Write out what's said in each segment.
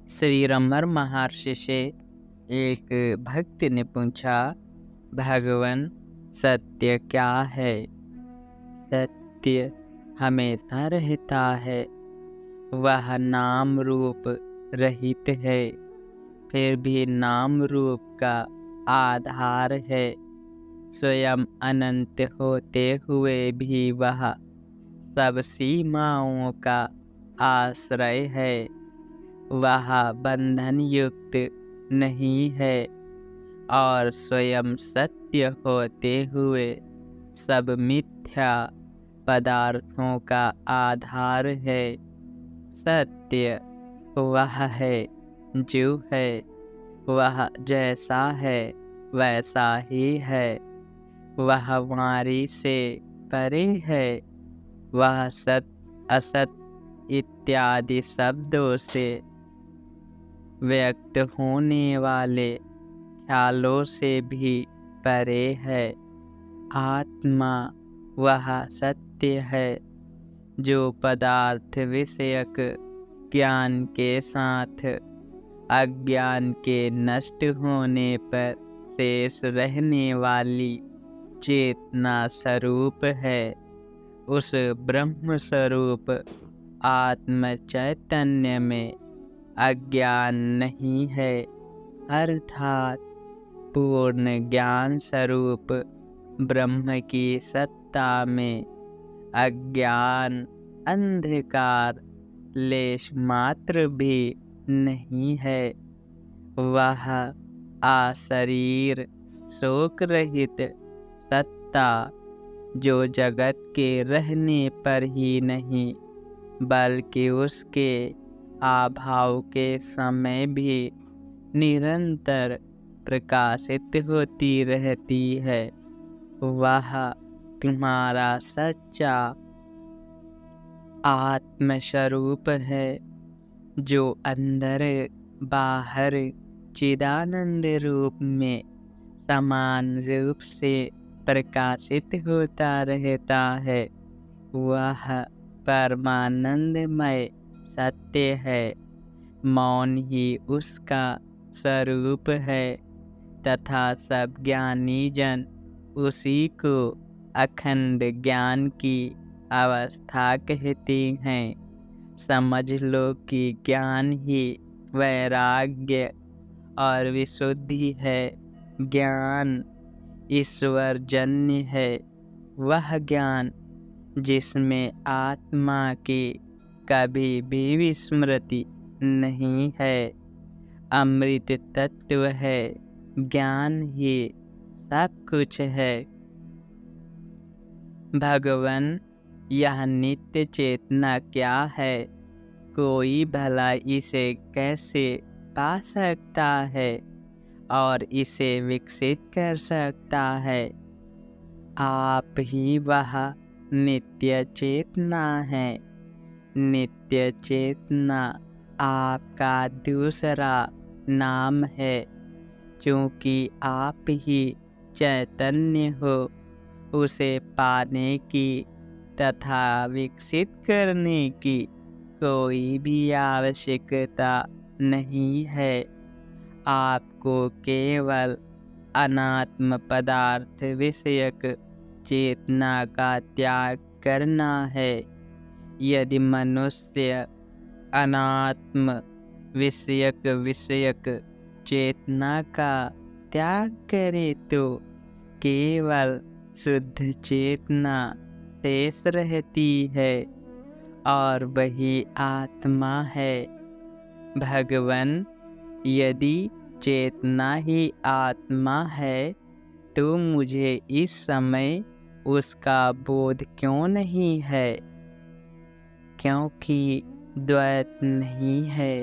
श्री रमण महर्षि से एक भक्त ने पूछा, भगवान सत्य क्या है? सत्य हमेशा रहता है, वह नाम रूप रहित है, फिर भी नाम रूप का आधार है। स्वयं अनंत होते हुए भी वह सब सीमाओं का आश्रय है। वह बंधन युक्त नहीं है और स्वयं सत्य होते हुए सब मिथ्या पदार्थों का आधार है। सत्य वह है जो है, वह जैसा है वैसा ही है। वह वाणी से परे है, वह सत असत इत्यादि शब्दों से व्यक्त होने वाले ख्यालों से भी परे है। आत्मा वह सत्य है जो पदार्थ विषयक ज्ञान के साथ अज्ञान के नष्ट होने पर शेष रहने वाली चेतना स्वरूप है। उस ब्रह्म स्वरूप आत्म चैतन्य में अज्ञान नहीं है, अर्थात पूर्ण ज्ञान स्वरूप ब्रह्म की सत्ता में अज्ञान अंधकार लेश मात्र भी नहीं है। वह आशरीर शोक रहित सत्ता जो जगत के रहने पर ही नहीं बल्कि उसके अभाव के समय भी निरंतर प्रकाशित होती रहती है, वह तुम्हारा सच्चा आत्मस्वरूप है जो अंदर बाहर चिदानंद रूप में समान रूप से प्रकाशित होता रहता है। वह परमानंदमय सत्य है। मौन ही उसका स्वरूप है तथा सब ज्ञानी जन उसी को अखंड ज्ञान की अवस्था कहते हैं। समझ लो कि ज्ञान ही वैराग्य और विशुद्धि है। ज्ञान ईश्वर जन्य है, वह ज्ञान जिसमें आत्मा की कभी भी विस्मृति नहीं है। अमृत तत्व है, ज्ञान ही सब कुछ है। भगवान, यह नित्य चेतना क्या है? कोई भला इसे कैसे पा सकता है और इसे विकसित कर सकता है? आप ही वह नित्य चेतना है। नित्य चेतना आपका दूसरा नाम है, क्योंकि आप ही चैतन्य हो। उसे पाने की तथा विकसित करने की कोई भी आवश्यकता नहीं है। आपको केवल अनात्म पदार्थ विषयक चेतना का त्याग करना है। यदि मनुष्य अनात्म विषयक चेतना का त्याग करे तो केवल शुद्ध चेतना शेष रहती है और वही आत्मा है। भगवान, यदि चेतना ही आत्मा है तो मुझे इस समय उसका बोध क्यों नहीं है? क्योंकि द्वैत नहीं है।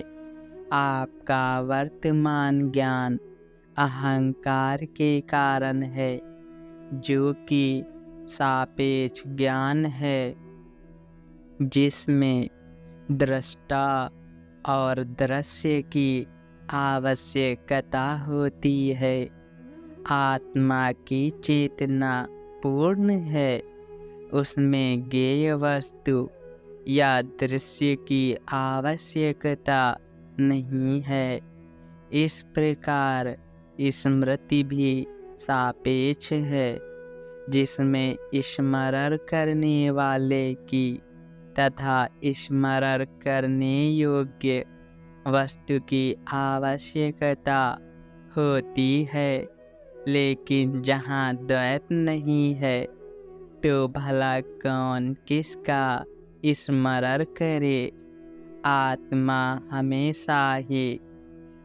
आपका वर्तमान ज्ञान अहंकार के कारण है, जो कि सापेक्ष ज्ञान है, जिसमें दृष्टा और दृश्य की आवश्यकता होती है। आत्मा की चेतना पूर्ण है, उसमें ज्ञेय वस्तु या दृश्य की आवश्यकता नहीं है। इस प्रकार स्मृति भी सापेक्ष है, जिसमें स्मरण करने वाले की तथा स्मरण करने योग्य वस्तु की आवश्यकता होती है। लेकिन जहाँ द्वैत नहीं है, तो भला कौन किसका स्मरण करे। आत्मा हमेशा ही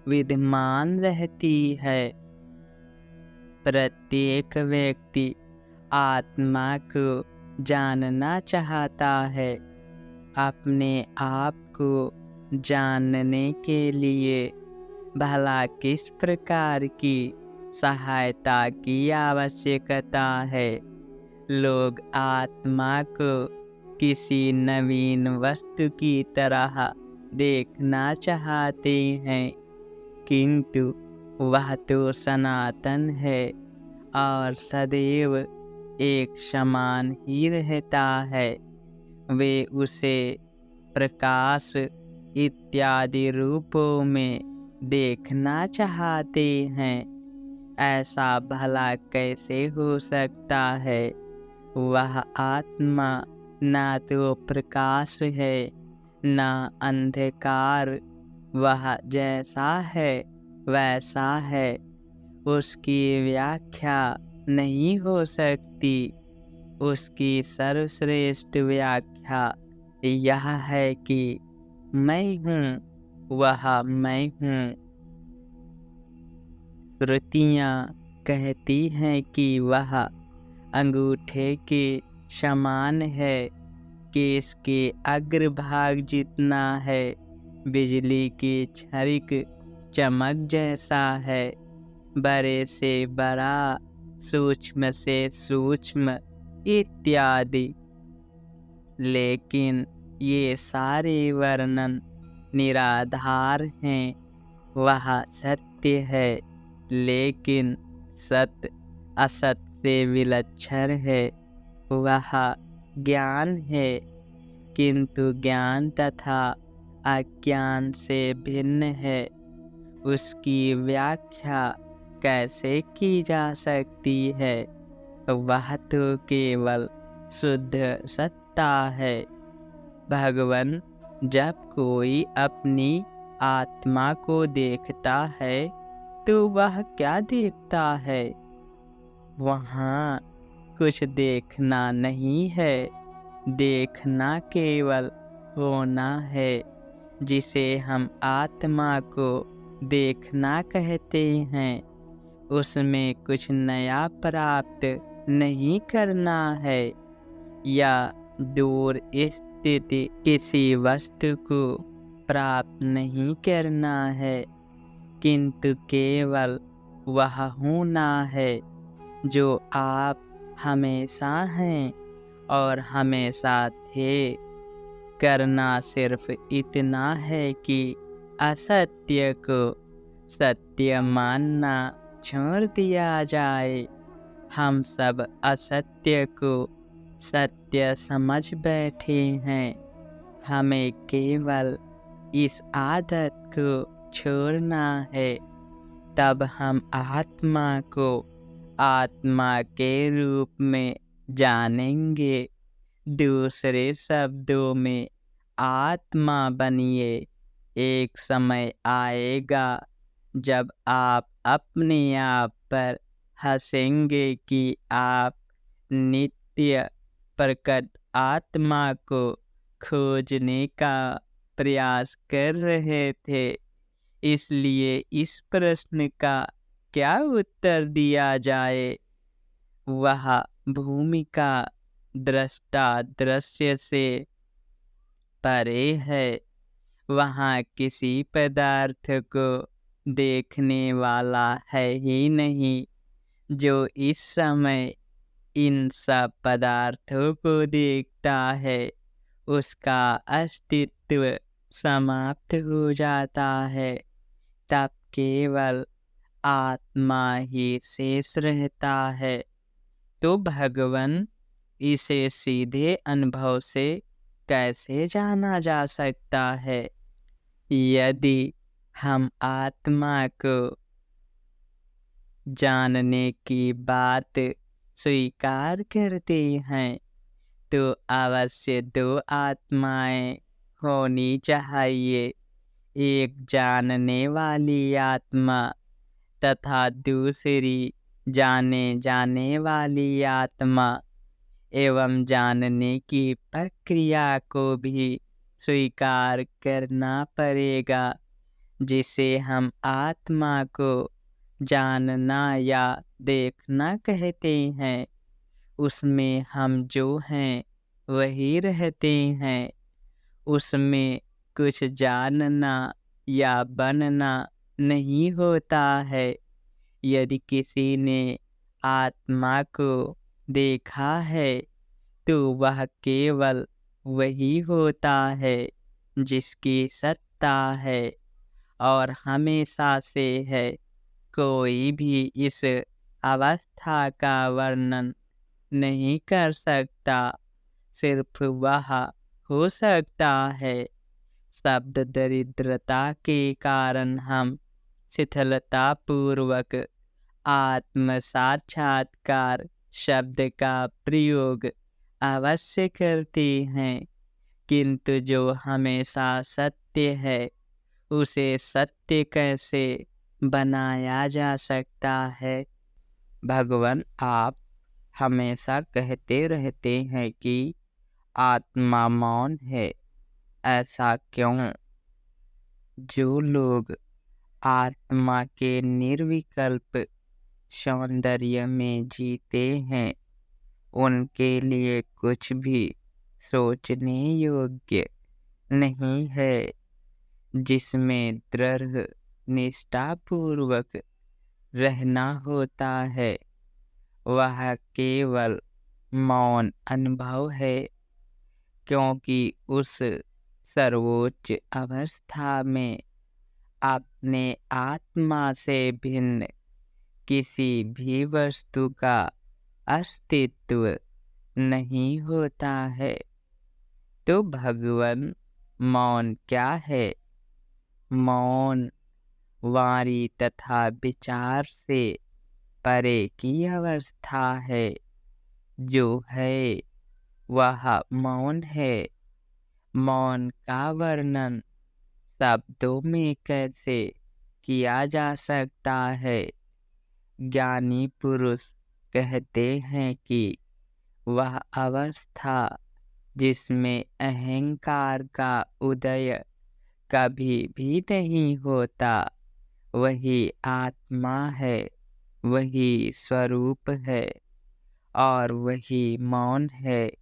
विद्यमान रहती है। प्रत्येक व्यक्ति आत्मा को जानना चाहता है। अपने आप को जानने के लिए भला किस प्रकार की सहायता की आवश्यकता है। लोग आत्मा को किसी नवीन वस्तु की तरह देखना चाहते हैं, किंतु वह तो सनातन है और सदैव एक समान ही रहता है। वे उसे प्रकाश इत्यादि रूपों में देखना चाहते हैं। ऐसा भला कैसे हो सकता है। वह आत्मा ना तो प्रकाश है, ना अंधकार। वह जैसा है वैसा है। उसकी व्याख्या नहीं हो सकती। उसकी सर्वश्रेष्ठ व्याख्या यह है कि मैं हूँ, वह मैं हूँ। श्रुतियाँ कहती हैं कि वह अंगूठे के समान है, कि इसके अग्रभाग जितना है बिजली की छरिक चमक जैसा है। बड़े से बड़ा, सूक्ष्म से सूक्ष्म इत्यादि। लेकिन ये सारे वर्णन निराधार हैं। वह सत्य है, लेकिन सत्य असत्य से विलक्षण है। वह ज्ञान है, किंतु ज्ञान तथा अज्ञान से भिन्न है। उसकी व्याख्या कैसे की जा सकती है। वह तो केवल शुद्ध सत्ता है। भगवान, जब कोई अपनी आत्मा को देखता है तो वह क्या देखता है। वहाँ कुछ देखना नहीं है। देखना केवल होना है, जिसे हम आत्मा को देखना कहते हैं। उसमें कुछ नया प्राप्त नहीं करना है, या दूर स्थित किसी वस्तु को प्राप्त नहीं करना है, किंतु केवल वह होना है जो आप हमेशा हैं और हमेशा थे। करना सिर्फ इतना है कि असत्य को सत्य मानना छोड़ दिया जाए। हम सब असत्य को सत्य समझ बैठे हैं। हमें केवल इस आदत को छोड़ना है, तब हम आत्मा को आत्मा के रूप में जानेंगे। दूसरे शब्दों में, आत्मा बनिए। एक समय आएगा जब आप अपने आप पर हंसेंगे कि आप नित्य प्रकट आत्मा को खोजने का प्रयास कर रहे थे। इसलिए इस प्रश्न का क्या उत्तर दिया जाए। वह भूमिका दृष्टा दृश्य से परे है। वहाँ किसी पदार्थ को देखने वाला है ही नहीं। जो इस समय इन सब पदार्थों को देखता है, उसका अस्तित्व समाप्त हो जाता है। तब केवल आत्मा ही शेष रहता है। तो भगवान, इसे सीधे अनुभव से कैसे जाना जा सकता है। यदि हम आत्मा को जानने की बात स्वीकार करते हैं तो अवश्य दो आत्माएं होनी चाहिए, एक जानने वाली आत्मा तथा दूसरी जाने जाने वाली आत्मा। एवं जानने की प्रक्रिया को भी स्वीकार करना पड़ेगा, जिसे हम आत्मा को जानना या देखना कहते हैं। उसमें हम जो हैं वही रहते हैं, उसमें कुछ जानना या बनना नहीं होता है। यदि किसी ने आत्मा को देखा है तो वह केवल वही होता है जिसकी सत्ता है और हमेशा से है। कोई भी इस अवस्था का वर्णन नहीं कर सकता, सिर्फ वह हो सकता है। शब्द दरिद्रता के कारण हम शिथिलता पूर्वक आत्म साक्षात्कार शब्द का प्रयोग अवश्य करते हैं, किंतु जो हमेशा सत्य है उसे सत्य कैसे बनाया जा सकता है? भगवान, आप हमेशा कहते रहते हैं कि आत्मा मौन है, ऐसा क्यों? जो लोग आत्मा के निर्विकल्प सौंदर्य में जीते हैं, उनके लिए कुछ भी सोचने योग्य नहीं है। जिसमें दृढ़ निष्ठापूर्वक रहना होता है, वह केवल मौन अनुभव है, क्योंकि उस सर्वोच्च अवस्था में अपने आत्मा से भिन्न किसी भी वस्तु का अस्तित्व नहीं होता है। तो भगवान, मौन क्या है? मौन वाणी तथा विचार से परे की अवस्था है। जो है वह मौन है। मौन का वर्णन शब्दों में कैसे किया जा सकता है? ज्ञानी पुरुष कहते हैं कि वह अवस्था जिसमें अहंकार का उदय कभी भी नहीं होता, वही आत्मा है, वही स्वरूप है और वही मौन है।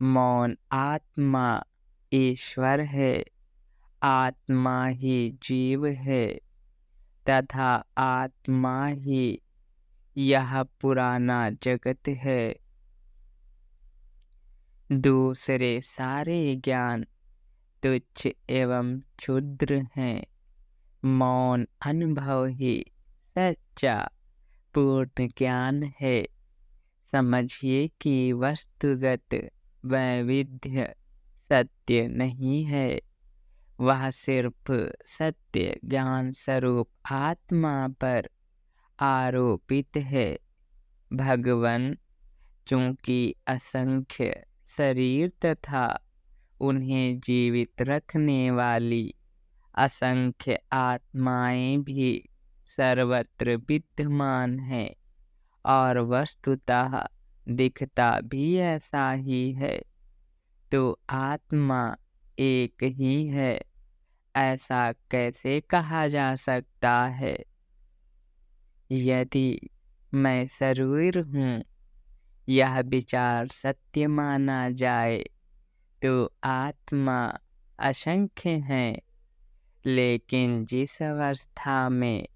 मौन आत्मा ईश्वर है, आत्मा ही जीव है तथा आत्मा ही यह पुराना जगत है। दूसरे सारे ज्ञान तुच्छ एवं क्षुद्र हैं। मौन अनुभव ही सच्चा पूर्ण ज्ञान है। समझिए कि वस्तुगत वैविध्य सत्य नहीं है, वह सिर्फ सत्य ज्ञान स्वरूप आत्मा पर आरोपित है। भगवान, चूंकि असंख्य शरीर तथा उन्हें जीवित रखने वाली असंख्य आत्माएं भी सर्वत्र विद्यमान हैं और वस्तुतः दिखता भी ऐसा ही है, तो आत्मा एक ही है, ऐसा कैसे कहा जा सकता है? यदि मैं शरीर हूँ, यह विचार सत्य माना जाए तो आत्मा असंख्य है। लेकिन जिस अवस्था में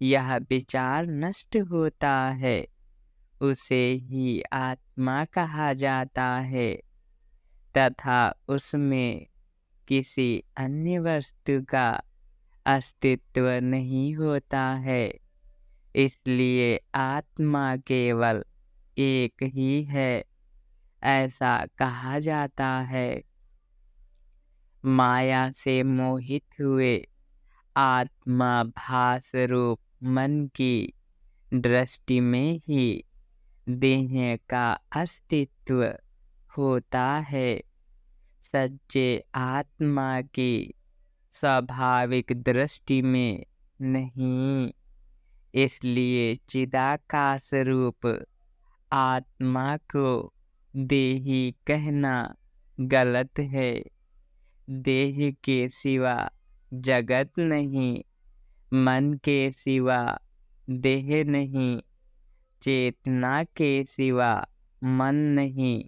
यह विचार नष्ट होता है, उसे ही आत्मा कहा जाता है तथा उसमें किसी अन्य वस्तु का अस्तित्व नहीं होता है। इसलिए आत्मा केवल एक ही है, ऐसा कहा जाता है। माया से मोहित हुए आत्मा भास रूप मन की दृष्टि में ही देह का अस्तित्व होता है। सच्चे आत्मा की स्वाभाविक दृष्टि में नहीं। इसलिए चिदाकाश रूप आत्मा को देही कहना गलत है। देह के सिवा जगत नहीं, मन के सिवा देह नहीं, चेतना के सिवा मन नहीं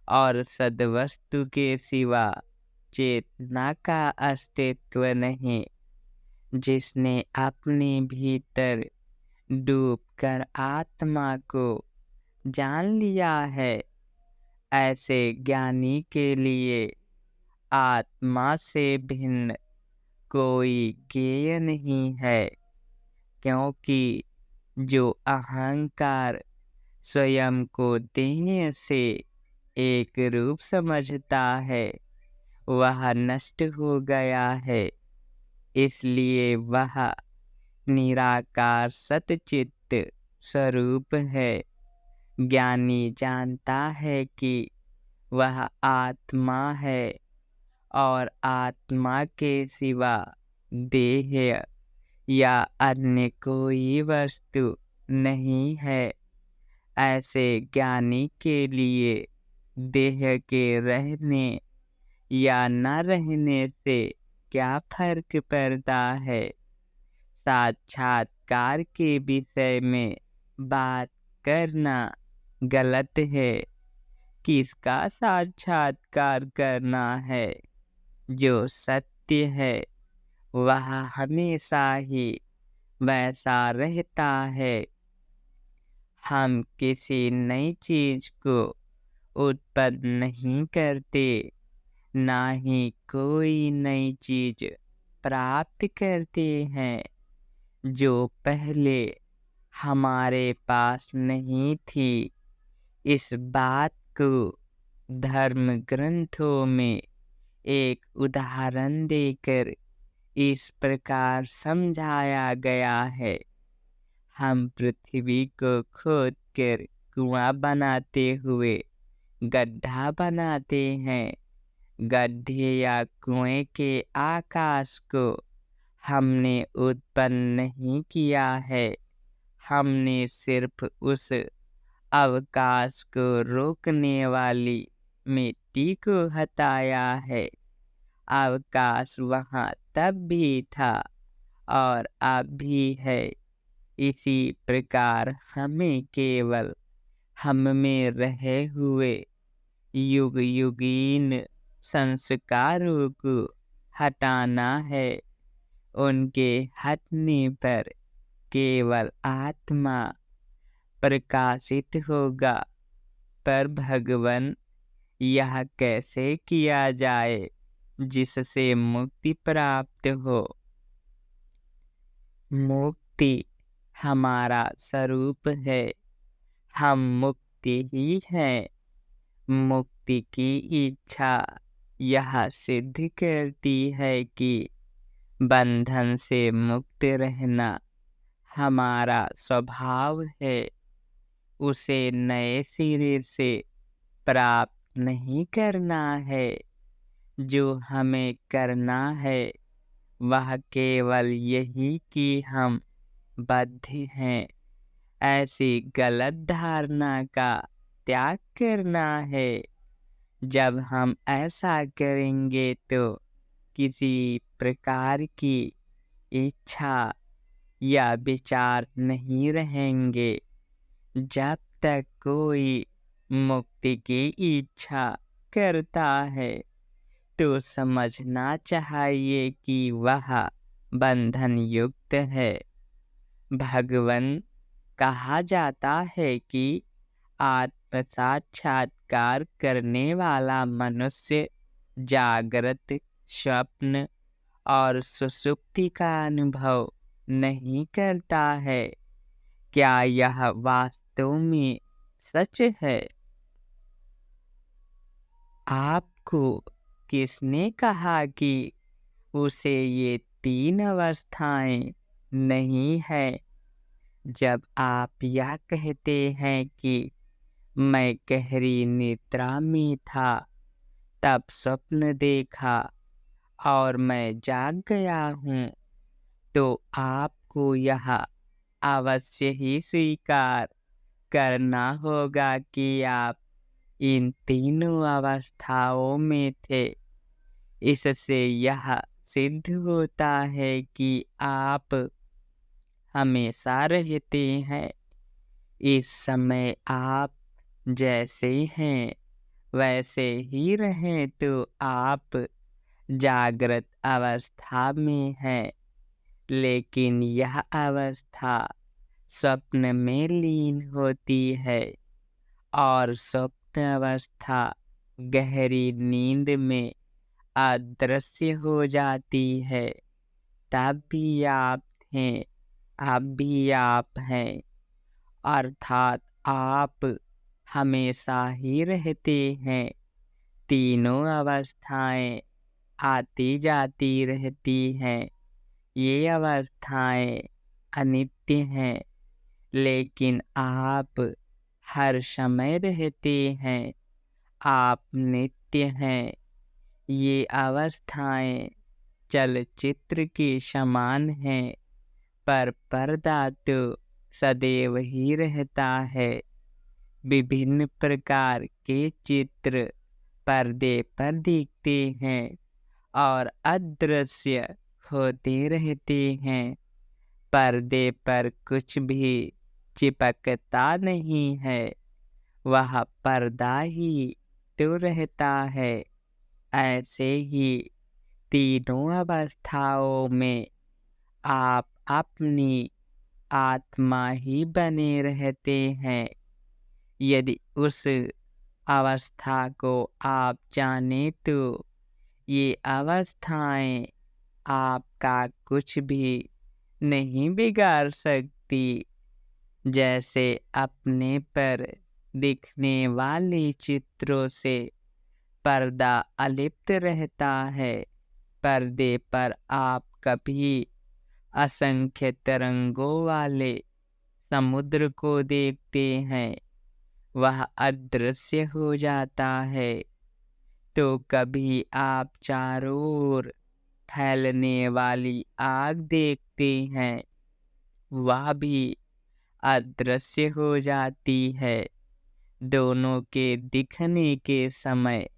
और सद्वस्तु के सिवा चेतना का अस्तित्व नहीं। जिसने अपने भीतर डूबकर आत्मा को जान लिया है, ऐसे ज्ञानी के लिए आत्मा से भिन्न कोई ज्ञेय नहीं है। क्योंकि जो अहंकार स्वयं को देह से एक रूप समझता है, वह नष्ट हो गया है। इसलिए वह निराकार सतचित्त स्वरूप है। ज्ञानी जानता है कि वह आत्मा है और आत्मा के सिवा देह या अन्य कोई वस्तु नहीं है। ऐसे ज्ञानी के लिए देह के रहने या न रहने से क्या फर्क पड़ता है। साक्षात्कार के विषय में बात करना गलत है। किसका साक्षात्कार करना है? जो सत्य है वह हमेशा ही वैसा रहता है। हम किसी नई चीज को उत्पन्न नहीं करते, ना ही कोई नई चीज प्राप्त करते हैं जो पहले हमारे पास नहीं थी। इस बात को धर्म ग्रंथों में एक उदाहरण देकर इस प्रकार समझाया गया है। हम पृथ्वी को खोदकर कुआं बनाते हुए गड्ढा बनाते हैं। गड्ढे या कुएं के आकाश को हमने उत्पन्न नहीं किया है। हमने सिर्फ उस अवकाश को रोकने वाली मिट्टी को हटाया है। अवकाश वहाँ तब भी था और अब भी है। इसी प्रकार हमें केवल हम में रहे हुए युग युगीन संस्कारों को हटाना है। उनके हटने पर केवल आत्मा प्रकाशित होगा। पर भगवान, यह कैसे किया जाए जिससे मुक्ति प्राप्त हो? मुक्ति हमारा स्वरूप है। हम मुक्ति ही हैं। मुक्ति की इच्छा यह सिद्ध करती है कि बंधन से मुक्त रहना हमारा स्वभाव है। उसे नए सिरे से प्राप्त नहीं करना है। जो हमें करना है वह केवल यही कि हम बद्ध हैं। ऐसी गलत धारणा का त्याग करना है। जब हम ऐसा करेंगे तो किसी प्रकार की इच्छा या विचार नहीं रहेंगे। जब तक कोई मुक्ति की इच्छा करता है तो समझना चाहिए कि वह बंधन युक्त है। भगवान कहा जाता है कि आत्म साक्षात्कार करने वाला मनुष्य जागृत, स्वप्न और सुषुप्ति का अनुभव नहीं करता है। क्या यह वास्तव में सच है? आपको किसने कहा कि उसे ये तीन अवस्थाएं नहीं है। जब आप यह कहते हैं कि मैं गहरी निद्रा में था, तब स्वप्न देखा और मैं जाग गया हूँ, तो आपको यह अवश्य ही स्वीकार करना होगा कि आप इन तीनों अवस्थाओं में थे। इससे यह सिद्ध होता है कि आप हमेशा रहते हैं। इस समय आप जैसे हैं वैसे ही रहें, तो आप जागृत अवस्था में हैं, लेकिन यह अवस्था स्वप्न में लीन होती है और स्वप्न अवस्था गहरी नींद में अदृश्य हो जाती है। तब भी आप हैं, अब भी आप हैं, अर्थात आप हमेशा ही रहते हैं। तीनों अवस्थाएं आती जाती रहती हैं। ये अवस्थाएं अनित्य हैं, लेकिन आप हर समय रहते हैं। आप नित्य हैं। ये अवस्थाएं चलचित्र के समान हैं, पर पर्दा तो सदैव ही रहता है। विभिन्न प्रकार के चित्र पर्दे पर दिखते हैं और अदृश्य होते रहते हैं। पर्दे पर कुछ भी चिपकता नहीं है, वह पर्दा ही तो रहता है। ऐसे ही तीनों अवस्थाओं में आप अपनी आत्मा ही बने रहते हैं। यदि उस अवस्था को आप जाने, तो ये अवस्थाएं आपका कुछ भी नहीं बिगाड़ सकती। जैसे अपने पर दिखने वाले चित्रों से पर्दा अलिप्त रहता है, पर्दे पर आप कभी असंख्य तरंगों वाले समुद्र को देखते हैं, वह अदृश्य हो जाता है। तो कभी आप चारों ओर फैलने वाली आग देखते हैं, वह भी अदृश्य हो जाती है। दोनों के दिखने के समय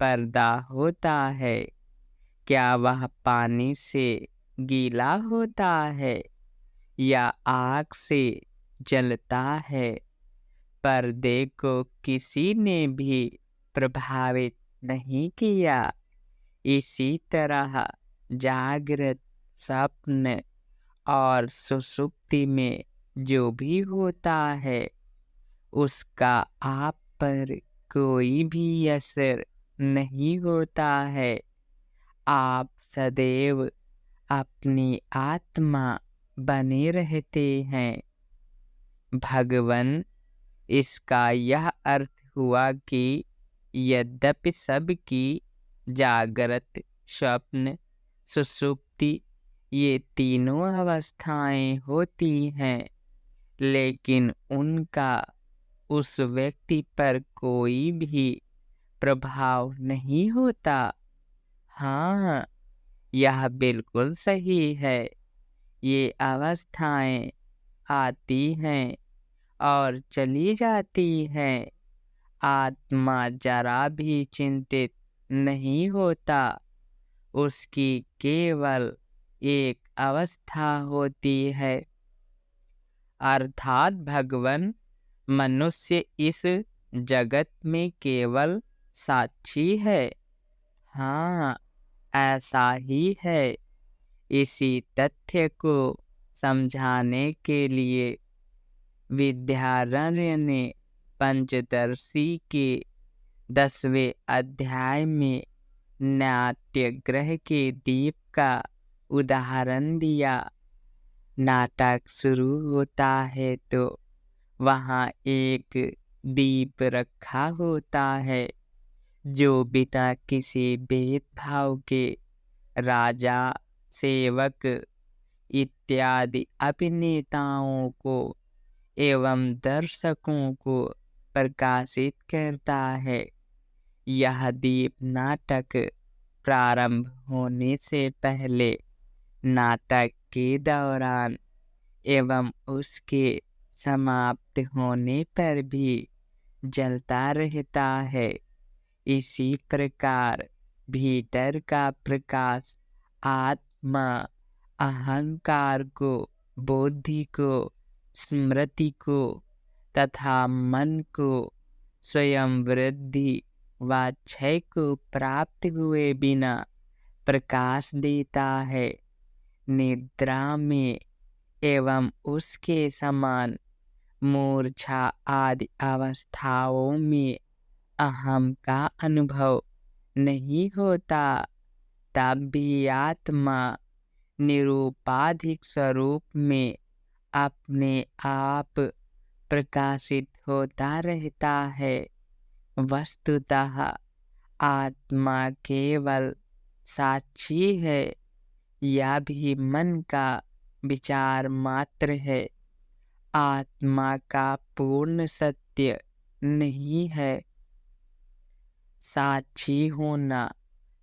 पर्दा होता है। क्या वह पानी से गीला होता है या आग से जलता है? पर्दे को किसी ने भी प्रभावित नहीं किया। इसी तरह जागृत, स्वप्न और सुषुप्ति में जो भी होता है, उसका आप पर कोई भी असर नहीं होता है। आप सदैव अपनी आत्मा बने रहते हैं। भगवन, इसका यह अर्थ हुआ कि यद्यपि सबकी जागृत, स्वप्न, सुषुप्ति ये तीनों अवस्थाएं होती हैं, लेकिन उनका उस व्यक्ति पर कोई भी प्रभाव नहीं होता। हाँ, यह बिल्कुल सही है। ये अवस्थाएं आती हैं और चली जाती हैं। आत्मा जरा भी चिंतित नहीं होता। उसकी केवल एक अवस्था होती है। अर्थात भगवन, मनुष्य इस जगत में केवल साक्षी है। हाँ, ऐसा ही है। इसी तथ्य को समझाने के लिए विद्यारण्य ने पंचदर्शी के 10वें अध्याय में नाट्यगृह के दीप का उदाहरण दिया। नाटक शुरू होता है तो वहाँ एक दीप रखा होता है, जो बिना किसी भेदभाव के राजा, सेवक इत्यादि अभिनेताओं को एवं दर्शकों को प्रकाशित करता है। यह दीप नाटक प्रारंभ होने से पहले, नाटक के दौरान एवं उसके समाप्त होने पर भी जलता रहता है। इसी प्रकार भीतर का प्रकाश आत्मा, अहंकार को, बुद्धि को, स्मृति को तथा मन को स्वयं वृद्धि व क्षय को प्राप्त हुए बिना प्रकाश देता है। निद्रा में एवं उसके समान मूर्छा आदि अवस्थाओं में अहम का अनुभव नहीं होता, तब भी आत्मा निरूपाधिक स्वरूप में अपने आप प्रकाशित होता रहता है। वस्तुतः आत्मा केवल साक्षी है, यह भी मन का विचार मात्र है। आत्मा का पूर्ण सत्य नहीं है। साक्षी होना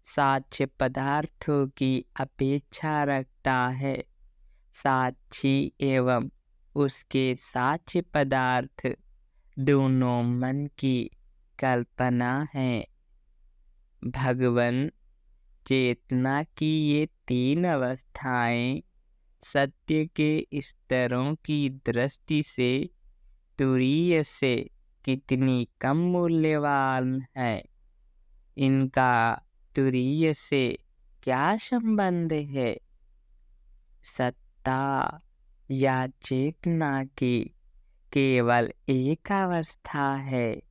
साक्ष्य पदार्थों की अपेक्षा रखता है। साक्षी एवं उसके साक्ष्य पदार्थ दोनों मन की कल्पना है। भगवान चेतना की ये तीन अवस्थाएं सत्य के स्तरों की दृष्टि से तुरीय से कितनी कम मूल्यवान है। इनका तुरीय से क्या संबंध है? सत्ता या चेतना की केवल एक अवस्था है।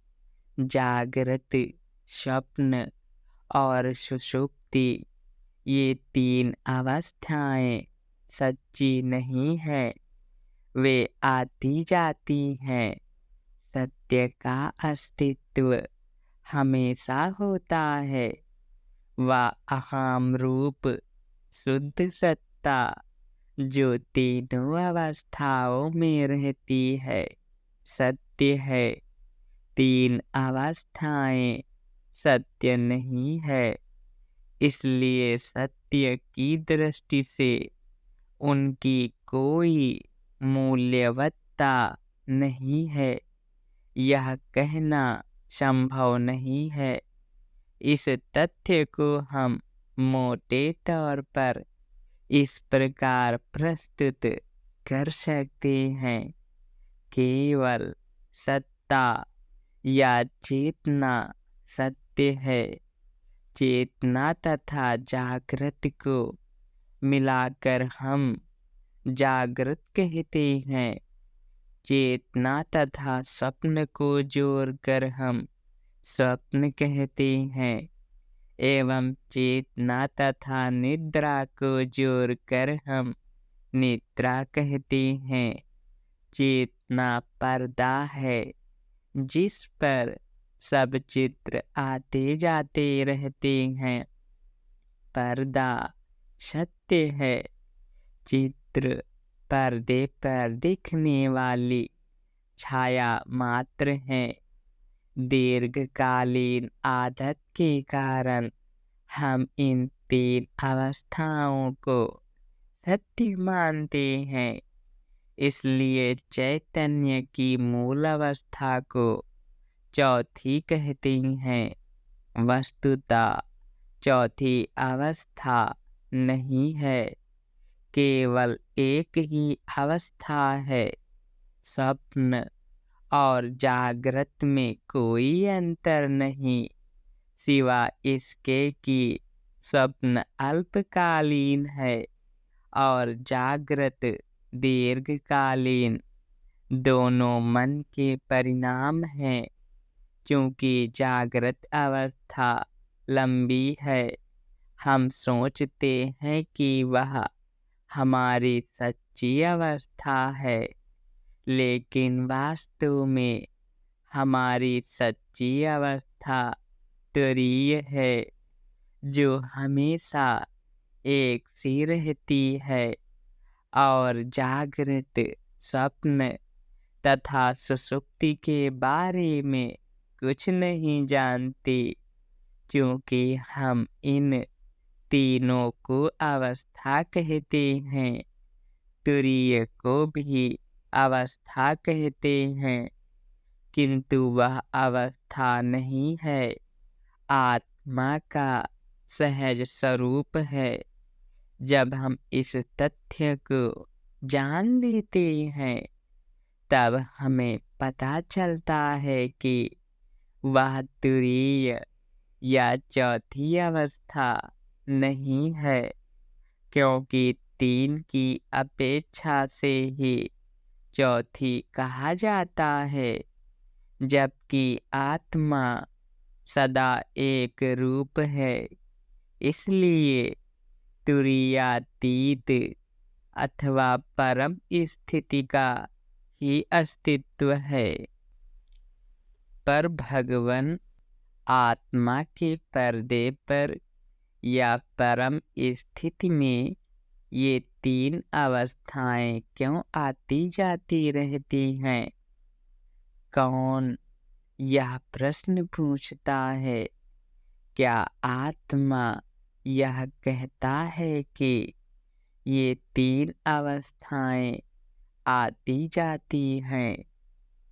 जागृत, स्वप्न और सुषुप्ति, ये तीन अवस्थाएं सच्ची नहीं है, वे आती जाती हैं। सत्य का अस्तित्व हमेशा होता है। वह अहम रूप शुद्ध सत्ता जो तीनों अवस्थाओं में रहती है, सत्य है। तीन अवस्थाएं सत्य नहीं है, इसलिए सत्य की दृष्टि से उनकी कोई मूल्यवत्ता नहीं है, यह कहना संभव नहीं है। इस तथ्य को हम मोटे तौर पर इस प्रकार प्रस्तुत कर सकते हैं। केवल सत्ता या चेतना सत्य है। चेतना तथा जागृत को मिलाकर हम जागृत कहते हैं। चेतना तथा स्वप्न को जोड़कर हम स्वप्न कहते हैं एवं चेतना तथा निद्रा को जोड़कर हम निद्रा कहते हैं। चेतना पर्दा है जिस पर सब चित्र आते जाते रहते हैं। पर्दा सत्य है। चित्र पर्दे पर दिखने वाली छाया मात्र है। दीर्घकालीन आदत के कारण हम इन तीन अवस्थाओं को सत्य मानते हैं। इसलिए चैतन्य की मूल अवस्था को चौथी कहते हैं। वस्तुतः चौथी अवस्था नहीं है, केवल एक ही अवस्था है। स्वप्न और जागृत में कोई अंतर नहीं, सिवा इसके कि स्वप्न अल्पकालीन है और जागृत दीर्घकालीन। दोनों मन के परिणाम हैं। क्योंकि जागृत अवस्था लंबी है, हम सोचते हैं कि वह हमारी सच्ची अवस्था है, लेकिन वास्तव में हमारी सच्ची अवस्था तुरीय है, जो हमेशा एक सी रहती है और जागृत, स्वप्न तथा सुषुप्ति के बारे में कुछ नहीं जानते, क्योंकि हम इन तीनों को अवस्था कहते हैं। तुरीय को भी अवस्था कहते हैं, किंतु वह अवस्था नहीं है, आत्मा का सहज स्वरूप है। जब हम इस तथ्य को जान लेते हैं, तब हमें पता चलता है कि वह तुरीय या चौथी अवस्था नहीं है, क्योंकि तीन की अपेक्षा से ही चौथी कहा जाता है। जबकि आत्मा सदा एक रूप है, इसलिए तुरीयातीत अथवा परम स्थिति का ही अस्तित्व है। पर भगवान आत्मा के पर्दे पर या परम स्थिति में ये तीन अवस्थाएं क्यों आती जाती रहती हैं? कौन यह प्रश्न पूछता है? क्या आत्मा यह कहता है कि ये तीन अवस्थाएं आती जाती हैं?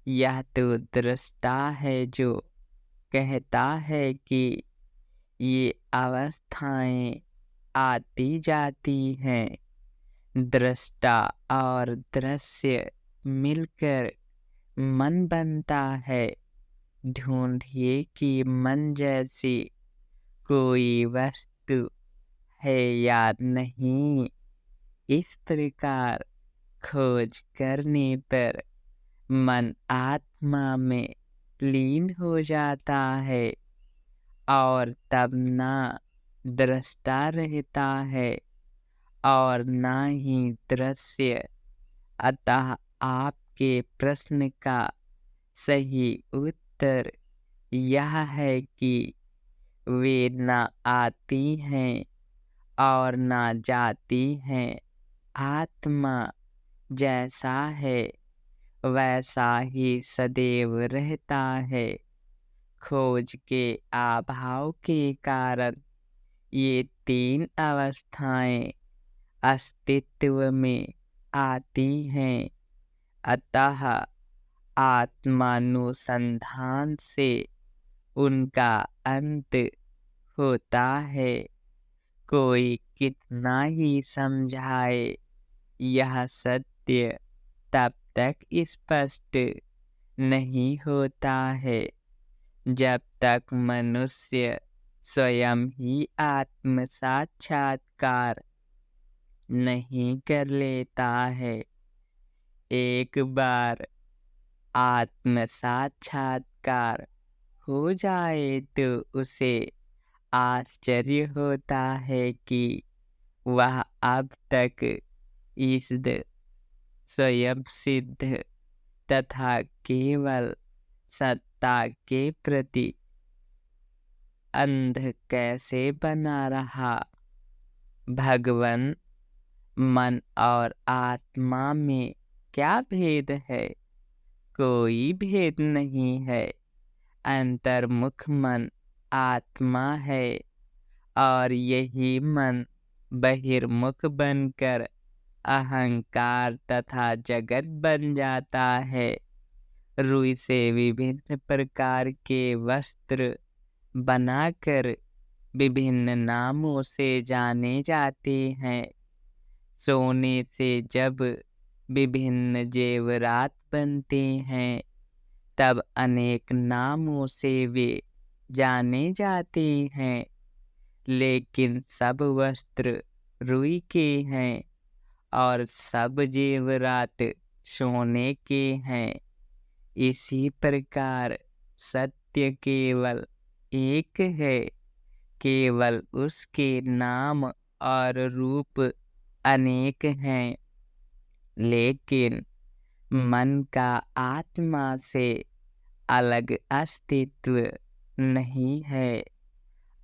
यह तो दृष्टा है जो कहता है कि ये अवस्थाएं आती जाती हैं। दृष्टा और दृश्य मिलकर मन बनता है। ढूंढिए कि मन जैसी कोई वस्तु है या नहीं। इस प्रकार खोज करने पर मन आत्मा में लीन हो जाता है और तब ना दृष्टा रहता है और ना ही दृश्य। अतः आपके प्रश्न का सही उत्तर यह है कि वे ना आती हैं और ना जाती हैं। आत्मा जैसा है वैसा ही सदैव रहता है। खोज के अभाव के कारण ये तीन अवस्थाएं अस्तित्व में आती हैं। अतः आत्मानुसंधान से उनका अंत होता है। कोई कितना ही समझाए, यह सत्य तब तक स्पष्ट नहीं होता है जब तक मनुष्य स्वयं ही आत्म साक्षात्कार नहीं कर लेता है। एक बार आत्म साक्षात्कार हो जाए तो उसे आश्चर्य होता है कि वह अब तक इस स्वयं सिद्ध तथा केवल सत्ता के प्रति अंध कैसे बना रहा। भगवान, मन और आत्मा में क्या भेद है? कोई भेद नहीं है। अंतर्मुख मन आत्मा है और यही मन बहिर्मुख बनकर अहंकार तथा जगत बन जाता है। रुई से विभिन्न प्रकार के वस्त्र बनाकर विभिन्न नामों से जाने जाते हैं। सोने से जब विभिन्न जेवरात बनते हैं, तब अनेक नामों से वे जाने जाते हैं। लेकिन सब वस्त्र रुई के हैं और सब जेवरात सोने के हैं। इसी प्रकार सत्य केवल एक है, केवल उसके नाम और रूप अनेक हैं। लेकिन मन का आत्मा से अलग अस्तित्व नहीं है,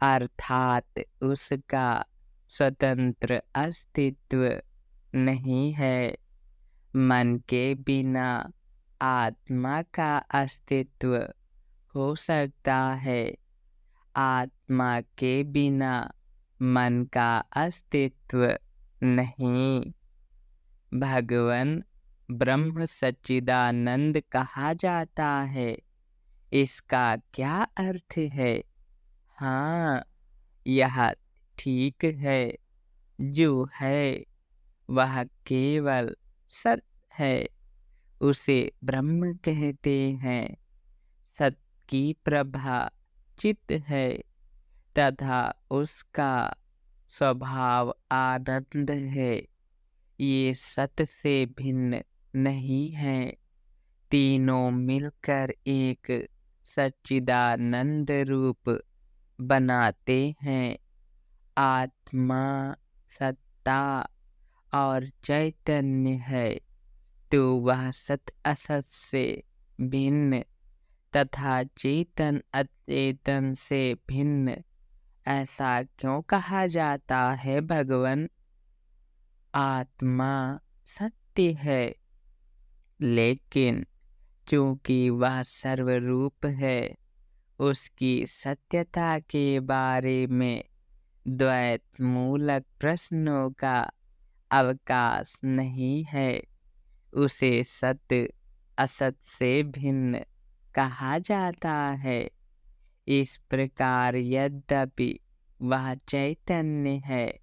अर्थात उसका स्वतंत्र अस्तित्व नहीं है। मन के बिना आत्मा का अस्तित्व हो सकता है। आत्मा के बिना मन का अस्तित्व नहीं। भगवान ब्रह्म सच्चिदानंद कहा जाता है। इसका क्या अर्थ है? हाँ, यह ठीक है। जो है वह केवल सत है। उसे ब्रह्म कहते हैं। सत की प्रभा चित्त है तथा उसका स्वभाव आनंद है। ये सत से भिन्न नहीं है। तीनों मिलकर एक सच्चिदानंद रूप बनाते हैं। आत्मा, सत्ता और चैतन्य है तो वह सत असत से भिन्न तथा चेतन अचेतन से भिन्न ऐसा क्यों कहा जाता है भगवान? आत्मा सत्य है, लेकिन चूंकि वह सर्वरूप है, उसकी सत्यता के बारे में द्वैत मूलक प्रश्नों का अवकाश नहीं है। उसे सत्य असत से भिन्न कहा जाता है। इस प्रकार यद्यपि वह चैतन्य है,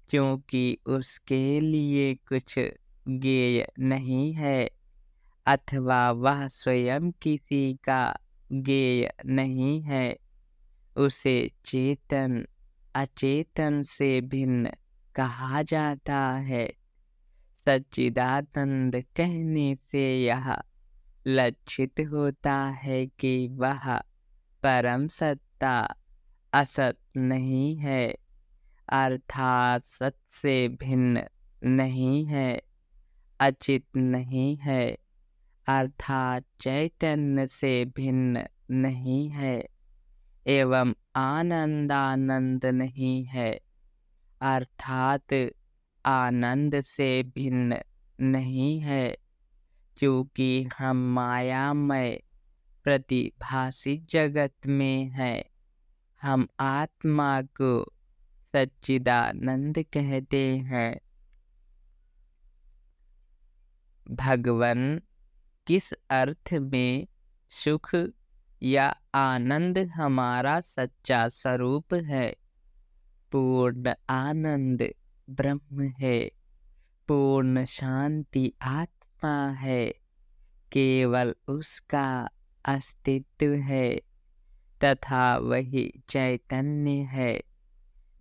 क्योंकि उसके लिए कुछ ज्ञेय नहीं है अथवा वह स्वयं किसी का ज्ञेय नहीं है, उसे चेतन अचेतन से भिन्न कहा जाता है। सच्चिदानंद कहने से यह लक्षित होता है कि वह परम सत्ता असत नहीं है, अर्थात सत से भिन्न नहीं है, अचित नहीं है, अर्थात चैतन्य से भिन्न नहीं है, एवं आनंदानंद नहीं है, अर्थात आनंद से भिन्न नहीं है। क्योंकि हम मायामय प्रतिभासित जगत में हैं, हम आत्मा को सच्चिदानंद कहते हैं। भगवान किस अर्थ में सुख या आनंद हमारा सच्चा स्वरूप है? पूर्ण आनंद ब्रह्म है। पूर्ण शांति आत्मा है। केवल उसका अस्तित्व है तथा वही चैतन्य है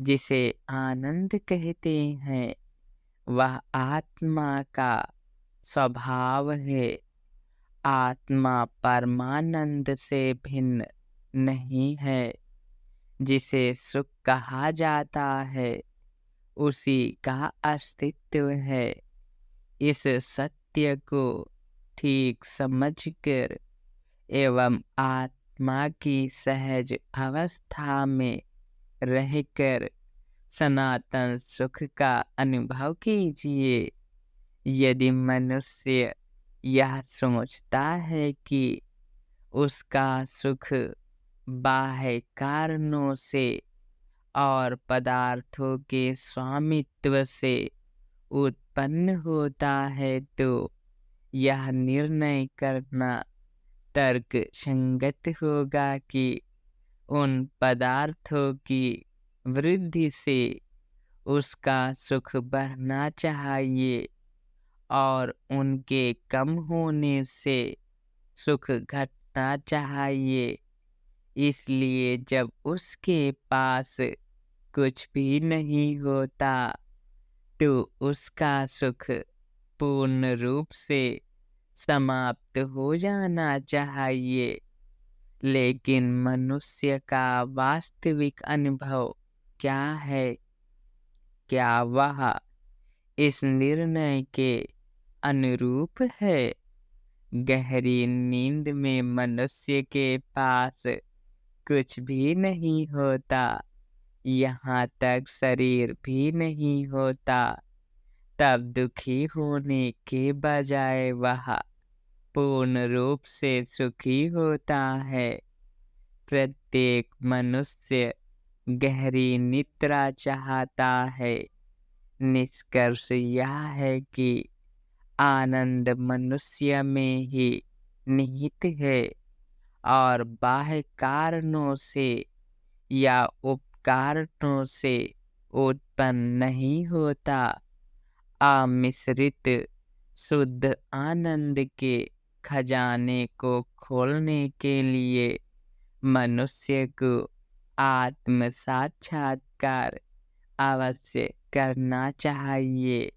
जिसे आनंद कहते हैं। वह आत्मा का स्वभाव है। आत्मा परमानंद से भिन्न नहीं है। जिसे सुख कहा जाता है उसी का अस्तित्व है। इस सत्य को ठीक समझकर एवं आत्मा की सहज अवस्था में रहकर सनातन सुख का अनुभव कीजिए। यदि मनुष्य यह सोचता है कि उसका सुख बाह्य कारणों से और पदार्थों के स्वामित्व से उत्पन्न होता है, तो यह निर्णय करना तर्क संगत होगा कि उन पदार्थों की वृद्धि से उसका सुख बढ़ना चाहिए और उनके कम होने से सुख घटना चाहिए। इसलिए जब उसके पास कुछ भी नहीं होता तो उसका सुख पूर्ण रूप से समाप्त हो जाना चाहिए। लेकिन मनुष्य का वास्तविक अनुभव क्या है? क्या वह इस निर्णय के अनुरूप है? गहरी नींद में मनुष्य के पास कुछ भी नहीं होता, यहाँ तक शरीर भी नहीं होता, तब दुखी होने के बजाय वह पूर्ण रूप से सुखी होता है। प्रत्येक मनुष्य गहरी निद्रा चाहता है। निष्कर्ष यह है कि आनंद मनुष्य में ही निहित है और बाह्य कारणों से या उपकारणों से उत्पन्न नहीं होता। अमिश्रित शुद्ध आनंद के खजाने को खोलने के लिए मनुष्य को आत्म साक्षात्कार अवश्य करना चाहिए।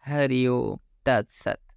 हरि ओम तत्सत।